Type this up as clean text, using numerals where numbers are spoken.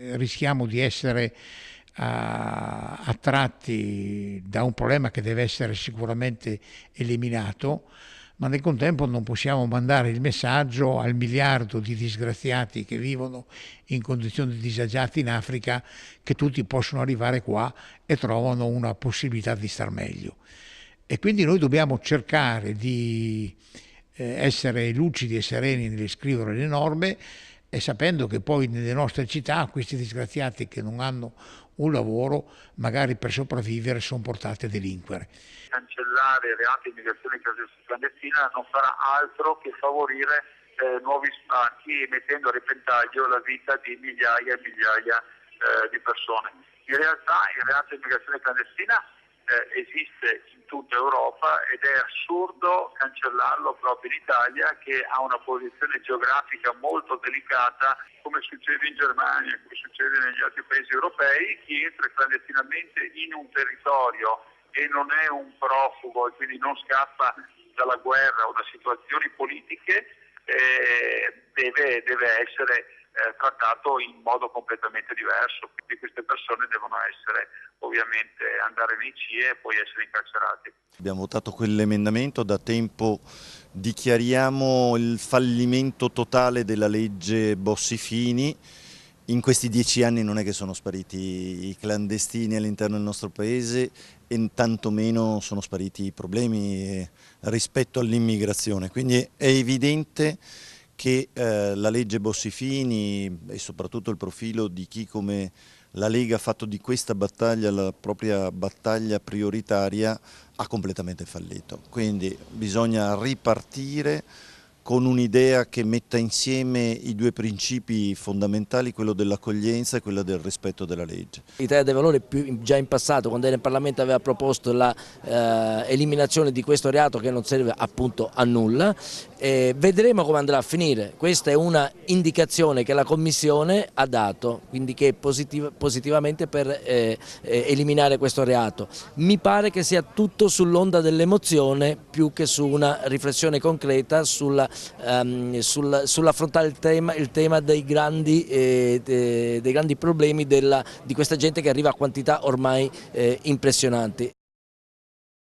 Rischiamo di essere attratti da un problema che deve essere sicuramente eliminato, ma nel contempo non possiamo mandare il messaggio al miliardo di disgraziati che vivono in condizioni disagiate in Africa che tutti possono arrivare qua e trovano una possibilità di star meglio. E quindi noi dobbiamo cercare di essere lucidi e sereni nel scrivere le norme, e sapendo che poi nelle nostre città questi disgraziati che non hanno un lavoro, magari per sopravvivere, sono portati a delinquere. Cancellare i reati di immigrazione clandestina non farà altro che favorire nuovi sbarchi, mettendo a repentaglio la vita di migliaia e migliaia di persone. In realtà il reato di immigrazione clandestina esiste in tutta Europa ed è assurdo cancellarlo proprio in Italia, che ha una posizione geografica molto delicata, come succede in Germania, come succede negli altri paesi europei. Chi entra clandestinamente in un territorio e non è un profugo e quindi non scappa dalla guerra o da situazioni politiche deve essere trattato in modo completamente diverso. Quindi queste persone devono essere ovviamente andare nei CIE e poi essere incarcerati. Abbiamo votato quell'emendamento, da tempo dichiariamo il fallimento totale della legge Bossi-Fini. In questi 10 anni non è che sono spariti i clandestini all'interno del nostro paese e tantomeno sono spariti i problemi rispetto all'immigrazione, quindi è evidente che la legge Bossi-Fini e soprattutto il profilo di chi come la Lega ha fatto di questa battaglia la propria battaglia prioritaria ha completamente fallito. Quindi bisogna ripartire con un'idea che metta insieme i due principi fondamentali, quello dell'accoglienza e quello del rispetto della legge. L'Italia dei Valori già in passato, quando era in Parlamento, aveva proposto l'eliminazione di questo reato che non serve appunto a nulla. Vedremo come andrà a finire. Questa è una indicazione che la Commissione ha dato, quindi che è positivamente per eliminare questo reato. Mi pare che sia tutto sull'onda dell'emozione più che su una riflessione concreta sull'affrontare il tema dei grandi problemi di questa gente che arriva a quantità ormai impressionanti.